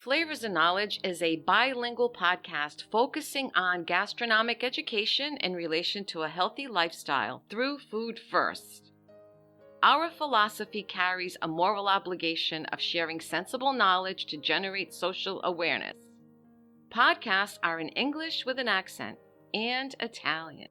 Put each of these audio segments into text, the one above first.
Flavors and Knowledge is a bilingual podcast focusing on gastronomic education in relation to a healthy lifestyle through food first. Our philosophy carries a moral obligation of sharing sensible knowledge to generate social awareness. Podcasts are in English with an accent and Italian.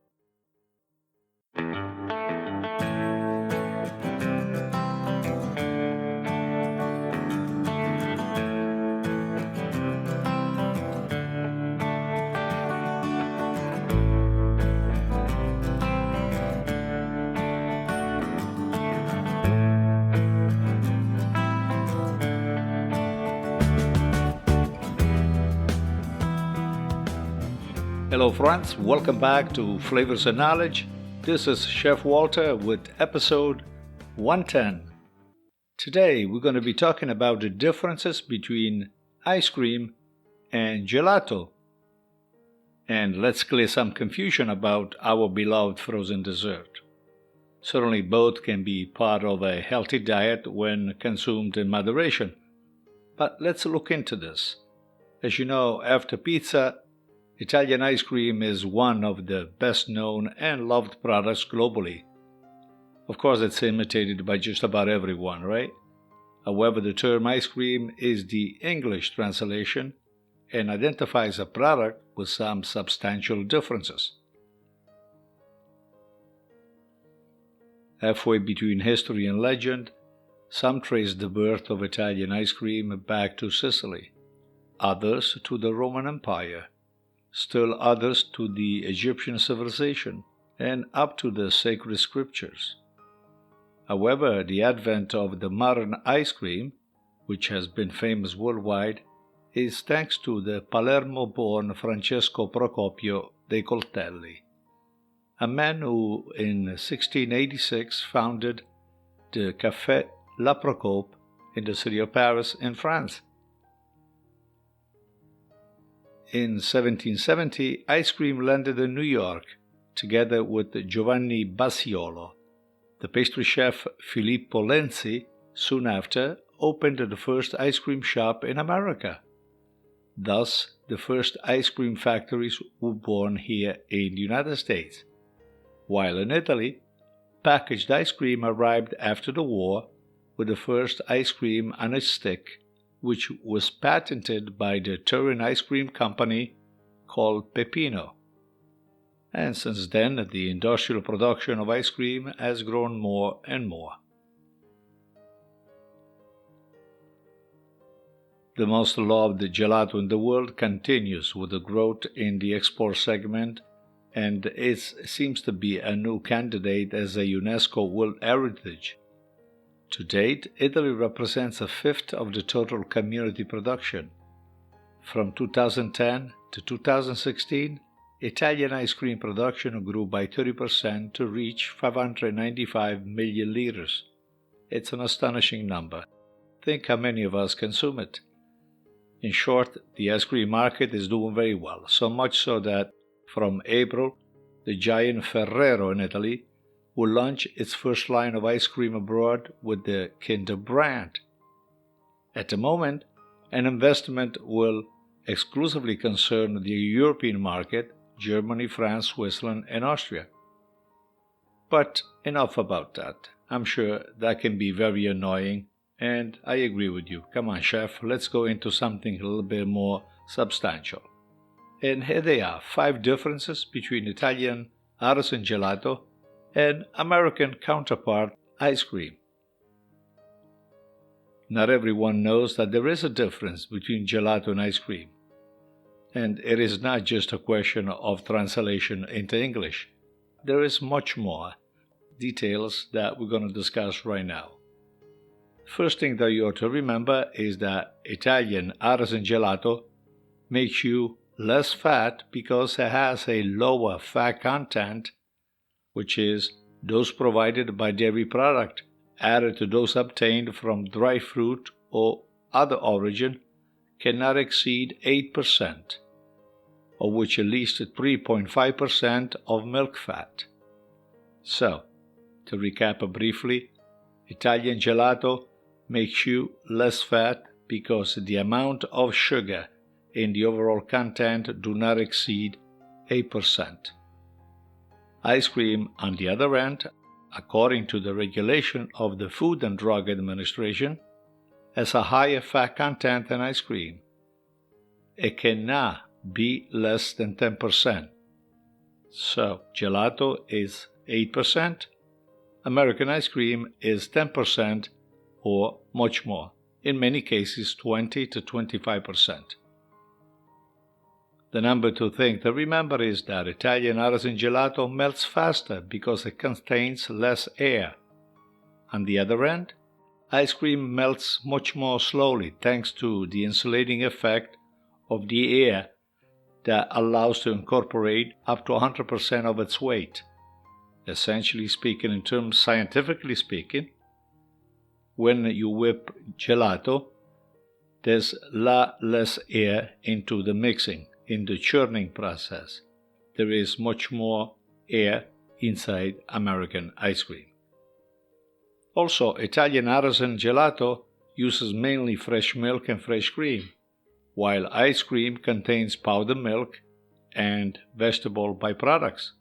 Hello friends, welcome back to Flavors and Knowledge. This is Chef Walter with episode 110. Today we're going to be talking about the differences between ice cream and gelato. And let's clear some confusion about our beloved frozen dessert. Certainly both can be part of a healthy diet when consumed in moderation. But let's look into this. As you know, after pizza, Italian ice cream is one of the best known and loved products globally. Of course, it's imitated by just about everyone, right? However, the term ice cream is the English translation and identifies a product with some substantial differences. Halfway between history and legend, some trace the birth of Italian ice cream back to Sicily, others to the Roman Empire, still others to the Egyptian civilization, and up to the sacred scriptures. However, the advent of the modern ice cream, which has been famous worldwide, is thanks to the Palermo-born Francesco Procopio dei Coltelli, a man who in 1686 founded the Café La Procope in the city of Paris in France. In 1770, ice cream landed in New York, together with Giovanni Basiolo. The pastry chef Filippo Lenzi, soon after, opened the first ice cream shop in America. Thus, the first ice cream factories were born here in the United States. While in Italy, packaged ice cream arrived after the war, with the first ice cream on a stick, which was patented by the Turin ice cream company called Peppino. And since then, the industrial production of ice cream has grown more and more. The most loved gelato in the world continues with the growth in the export segment, and it seems to be a new candidate as a UNESCO World Heritage. To date, Italy represents a fifth of the total community production. From 2010 to 2016, Italian ice cream production grew by 30% to reach 595 million liters. It's an astonishing number. Think how many of us consume it. In short, the ice cream market is doing very well, so much so that from April, the giant Ferrero in Italy will launch its first line of ice cream abroad with the Kinder brand. At the moment, an investment will exclusively concern the European market, Germany, France, Switzerland, and Austria. But enough about that. I'm sure that can be very annoying, and I agree with you. Come on, chef, let's go into something a little bit more substantial. And here they are, 5 differences between Italian artisan gelato and American counterpart ice cream. Not everyone knows that there is a difference between gelato and ice cream. And it is not just a question of translation into English. There is much more details that we're going to discuss right now. First thing that you ought to remember is that Italian artisan gelato makes you less fat because it has a lower fat content, which is those provided by dairy product added to those obtained from dry fruit or other origin cannot exceed 8%, of which at least 3.5% of milk fat. So, to recap briefly, Italian gelato makes you less fat because the amount of sugar in the overall content do not exceed 8%. Ice cream, on the other hand, according to the regulation of the Food and Drug Administration, has a higher fat content than ice cream. It cannot be less than 10%. So, gelato is 8%, American ice cream is 10% or much more, in many cases 20 to 25%. The number two thing to remember is that Italian artisan gelato melts faster because it contains less air. On the other hand, ice cream melts much more slowly thanks to the insulating effect of the air that allows to incorporate up to 100% of its weight. Essentially speaking, in terms scientifically speaking, when you whip gelato, there's a lot less air into the mixing. In the churning process, there is much more air inside American ice cream. Also, Italian artisan gelato uses mainly fresh milk and fresh cream, while ice cream contains powdered milk and vegetable byproducts.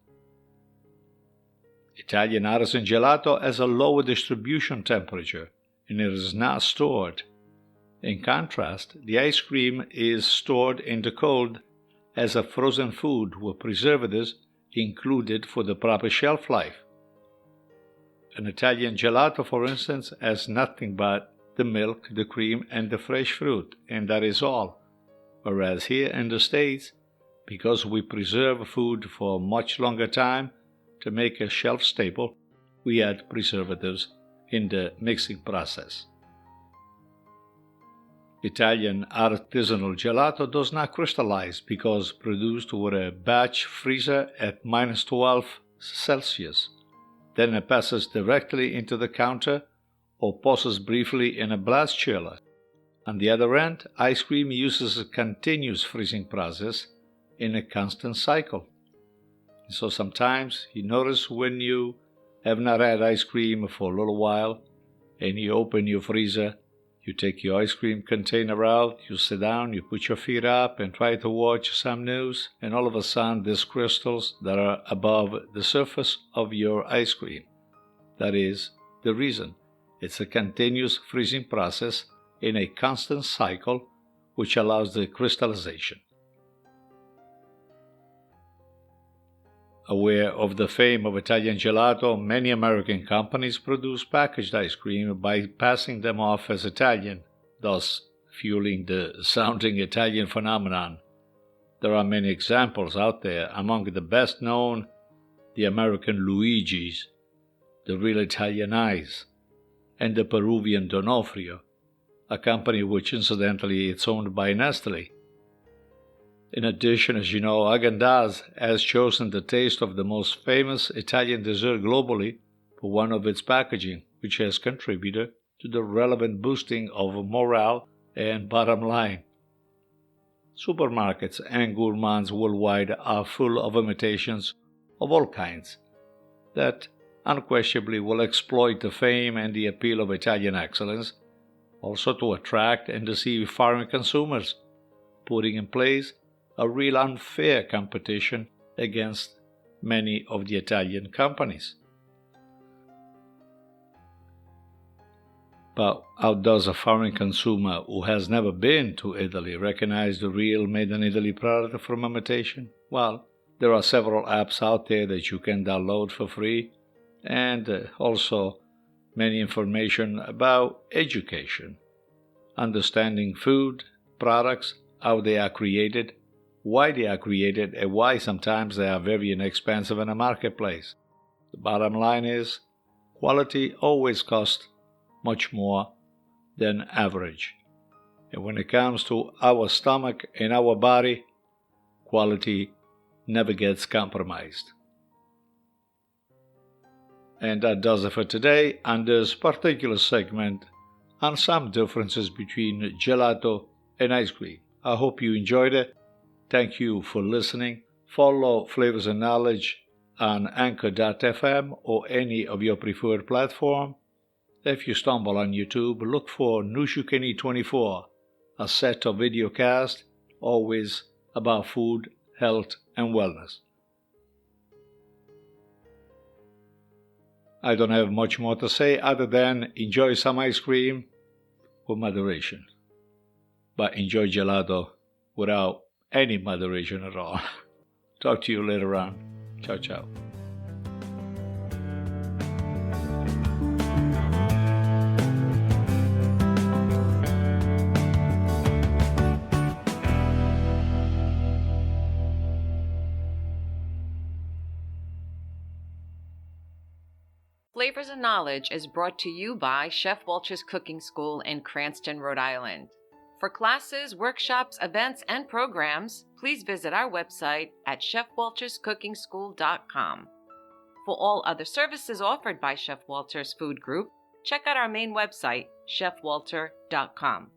Italian artisan gelato has a lower distribution temperature and it is not stored. In contrast, the ice cream is stored in the cold as a frozen food with preservatives included for the proper shelf life. An Italian gelato, for instance, has nothing but the milk, the cream, and the fresh fruit, and that is all. Whereas here in the States, because we preserve food for a much longer time to make a shelf stable, we add preservatives in the mixing process. Italian artisanal gelato does not crystallize because produced with a batch freezer at -12 Celsius. Then it passes directly into the counter or pauses briefly in a blast chiller. On the other hand, ice cream uses a continuous freezing process in a constant cycle. So sometimes you notice when you have not had ice cream for a little while and you open your freezer, you take your ice cream container out, you sit down, you put your feet up and try to watch some news, and all of a sudden there's crystals that are above the surface of your ice cream. That is the reason. It's a continuous freezing process in a constant cycle which allows the crystallization. Aware of the fame of Italian gelato, many American companies produce packaged ice cream by passing them off as Italian, thus fueling the sounding Italian phenomenon. There are many examples out there. Among the best known, the American Luigi's, the real Italian Ice, and the Peruvian Donofrio, a company which incidentally is owned by Nestle. In addition, as you know, Häagen-Dazs has chosen the taste of the most famous Italian dessert globally for one of its packaging, which has contributed to the relevant boosting of morale and bottom line. Supermarkets and gourmands worldwide are full of imitations of all kinds that unquestionably will exploit the fame and the appeal of Italian excellence, also to attract and deceive foreign consumers, putting in place a real unfair competition against many of the Italian companies. But how does a foreign consumer who has never been to Italy recognize the real made-in-Italy product from imitation? Well, there are several apps out there that you can download for free, and also many information about education, understanding food, products, how they are created, why they are created, and why sometimes they are very inexpensive in the marketplace. The bottom line is, quality always costs much more than average. And when it comes to our stomach and our body, quality never gets compromised. And that does it for today on this particular segment on some differences between gelato and ice cream. I hope you enjoyed it. Thank you for listening. Follow Flavors and Knowledge on Anchor.fm or any of your preferred platform. If you stumble on YouTube, look for Nushukeni24 a set of videocasts, always about food, health, and wellness. I don't have much more to say other than enjoy some ice cream with moderation. But enjoy gelato without any moderation at all. Talk to you later on. Ciao, ciao. Flavors and Knowledge is brought to you by Chef Walter's Cooking School in Cranston, Rhode Island. For classes, workshops, events, and programs, please visit our website at chefwalterscookingschool.com. For all other services offered by Chef Walter's Food Group, check out our main website, chefwalter.com.